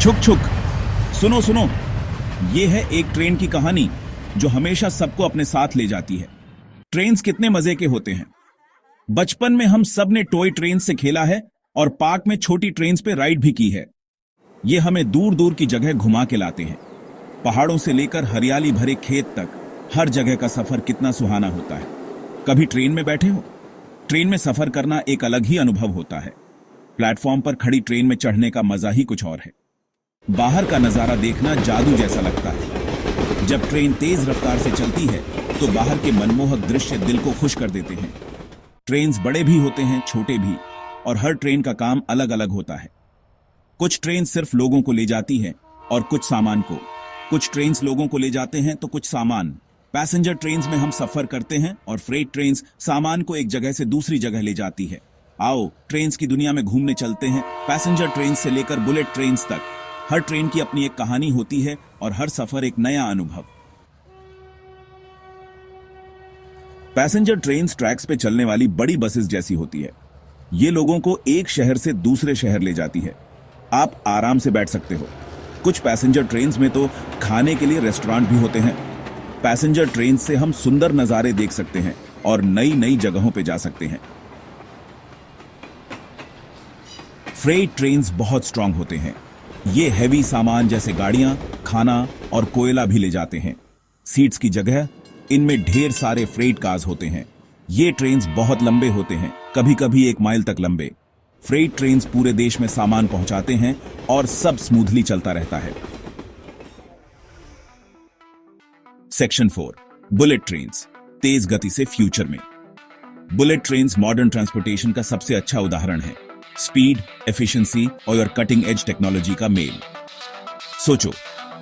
छुक छुक, सुनो सुनो, ये है एक ट्रेन की कहानी जो हमेशा सबको अपने साथ ले जाती है। ट्रेन्स कितने मजे के होते हैं। बचपन में हम सब ने टॉय ट्रेन से खेला है और पार्क में छोटी ट्रेन्स पे राइड भी की है। ये हमें दूर दूर की जगह घुमा के लाते हैं। पहाड़ों से लेकर हरियाली भरे खेत तक हर जगह का सफर कितना सुहाना होता है। कभी ट्रेन में बैठे हो? ट्रेन में सफर करना एक अलग ही अनुभव होता है। प्लेटफॉर्म पर खड़ी ट्रेन में चढ़ने का मजा ही कुछ और है। बाहर का नजारा देखना जादू जैसा लगता है। जब ट्रेन तेज रफ्तार से चलती है तो बाहर के मनमोहक दृश्य दिल को खुश कर देते हैं। ट्रेन्स बड़े भी होते हैं, छोटे भी, और हर ट्रेन का काम अलग अलग होता है। कुछ ट्रेन सिर्फ लोगों को ले जाती है और कुछ सामान को। कुछ ट्रेन्स लोगों को ले जाते हैं तो कुछ सामान। पैसेंजर ट्रेन्स में हम सफर करते हैं और फ्रेट ट्रेन्स सामान को एक जगह से दूसरी जगह ले जाती है। आओ ट्रेन्स की दुनिया में घूमने चलते हैं। पैसेंजर ट्रेन से लेकर बुलेट ट्रेन्स तक हर ट्रेन की अपनी एक कहानी होती है और हर सफर एक नया अनुभव। पैसेंजर ट्रेन्स ट्रैक्स पे चलने वाली बड़ी बसेस जैसी होती है। ये लोगों को एक शहर से दूसरे शहर ले जाती है। आप आराम से बैठ सकते हो। कुछ पैसेंजर ट्रेन्स में तो खाने के लिए रेस्टोरेंट भी होते हैं। पैसेंजर ट्रेन से हम सुंदर नजारे देख सकते हैं और नई नई जगहों पे जा सकते हैं। फ्रेट ट्रेन्स बहुत स्ट्रांग होते हैं। ये हैवी सामान जैसे गाड़ियां, खाना और कोयला भी ले जाते हैं। सीट्स की जगह इनमें ढेर सारे फ्रेट कार्स होते हैं। ये ट्रेन्स बहुत लंबे होते हैं, कभी कभी 1 माइल तक लंबे। फ्रेट ट्रेन्स पूरे देश में सामान पहुंचाते हैं और सब स्मूथली चलता रहता है। सेक्शन 4, बुलेट ट्रेन्स, तेज गति से फ्यूचर में। बुलेट ट्रेन्स मॉडर्न ट्रांसपोर्टेशन का सबसे अच्छा उदाहरण है। स्पीड, एफिशिएंसी और कटिंग एज टेक्नोलॉजी का मेल। सोचो,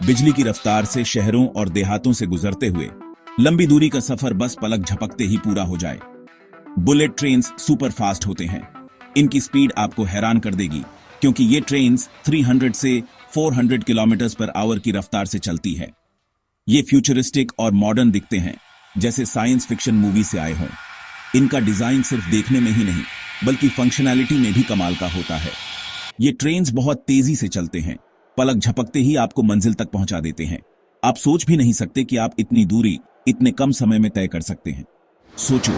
बिजली की रफ्तार से शहरों और देहातों से गुजरते हुए लंबी दूरी का सफर बस पलक झपकते ही पूरा हो जाए। बुलेट ट्रेन्स सुपर फास्ट होते हैं। इनकी स्पीड आपको हैरान कर देगी क्योंकि ये ट्रेन्स 300 से 400 किलोमीटर पर आवर की रफ्तार से चलती है। ये फ्यूचरिस्टिक और मॉडर्न दिखते हैं, जैसे साइंस फिक्शन मूवी से आए हों। इनका डिजाइन सिर्फ देखने में ही नहीं बल्कि फंक्शनैलिटी में भी कमाल का होता है। ये ट्रेन्स बहुत तेजी से चलते हैं, पलक झपकते ही आपको मंजिल तक पहुंचा देते हैं। आप सोच भी नहीं सकते कि आप इतनी दूरी इतने कम समय में तय कर सकते हैं। सोचो,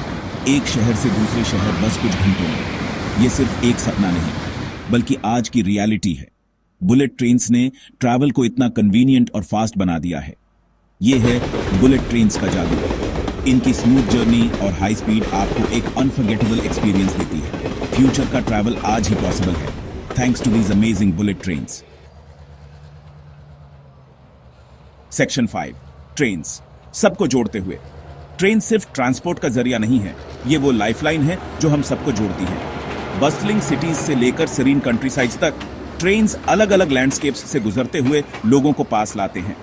एक शहर से दूसरे शहर बस कुछ घंटों में। ये सिर्फ एक सपना नहीं बल्कि आज की रियलिटी है। बुलेट ट्रेन्स ने ट्रैवल को इतना कन्वीनियंट और फास्ट बना दिया है। ये है बुलेट ट्रेन्स का जादू। इनकी स्मूथ जर्नी और हाई स्पीड आपको एक अनफॉरगेटेबल एक्सपीरियंस देती है। फ्यूचर का ट्रैवल आज ही पॉसिबल है thanks to these amazing bullet trains. Section 5, trains सबको जोड़ते हुए। ट्रेन सिर्फ ट्रांसपोर्ट का जरिया नहीं है, ये वो लाइफलाइन है जो हम सबको जोड़ती है। बस्टलिंग सिटीज से लेकर सीरीन कंट्रीसाइड्स तक ट्रेन्स अलग अलग लैंडस्केप्स से गुजरते हुए लोगों को पास लाते हैं।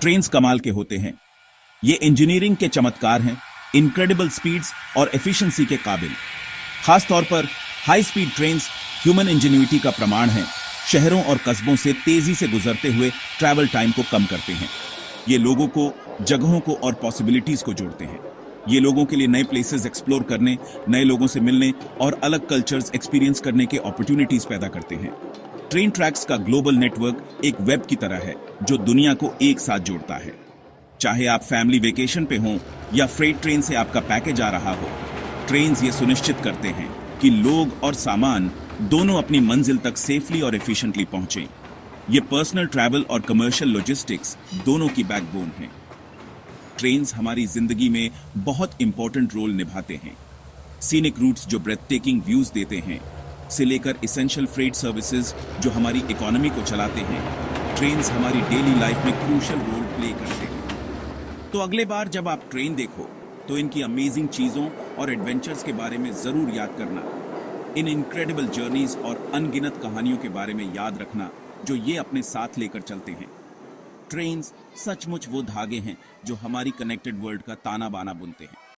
ट्रेन्स कमाल के होते हैं। ये इंजीनियरिंग के चमत्कार हैं, इनक्रेडिबल स्पीड्स और एफिशिएंसी के काबिल। खास तौर पर हाई स्पीड ट्रेन्स ह्यूमन इंजेन्युइटी का प्रमाण हैं। शहरों और कस्बों से तेजी से गुजरते हुए ट्रैवल टाइम को कम करते हैं। ये लोगों को, जगहों को और पॉसिबिलिटीज को जोड़ते हैं। ये लोगों के लिए नए प्लेसेस एक्सप्लोर करने, नए लोगों से मिलने और अलग कल्चर्स एक्सपीरियंस करने के अपॉर्चुनिटीज पैदा करते हैं। ट्रेन ट्रैक्स का ग्लोबल नेटवर्क एक वेब की तरह है जो दुनिया को एक साथ जोड़ता है। चाहे आप फैमिली वेकेशन पे हों या फ्रेट ट्रेन से आपका पैकेज आ रहा हो, ट्रेन्स ये सुनिश्चित करते हैं कि लोग और सामान दोनों अपनी मंजिल तक सेफली और एफिशिएंटली पहुंचें। ये पर्सनल ट्रैवल और कमर्शियल लॉजिस्टिक्स दोनों की बैकबोन हैं। ट्रेन्स हमारी जिंदगी में बहुत इंपॉर्टेंट रोल निभाते हैं। सीनिक रूट्स जो ब्रेथटेकिंग व्यूज देते हैं से लेकर एसेंशियल फ्रेट सर्विसेज जो हमारी इकोनॉमी को चलाते हैं, ट्रेन्स हमारी डेली लाइफ में क्रूशियल रोल प्ले करते हैं। तो अगले बार जब आप ट्रेन देखो तो इनकी अमेजिंग चीजों और एडवेंचर्स के बारे में जरूर याद करना। इन इनक्रेडिबल जर्नीज और अनगिनत कहानियों के बारे में याद रखना जो ये अपने साथ लेकर चलते हैं। ट्रेन्स सचमुच वो धागे हैं जो हमारी कनेक्टेड वर्ल्ड का ताना बाना बुनते हैं।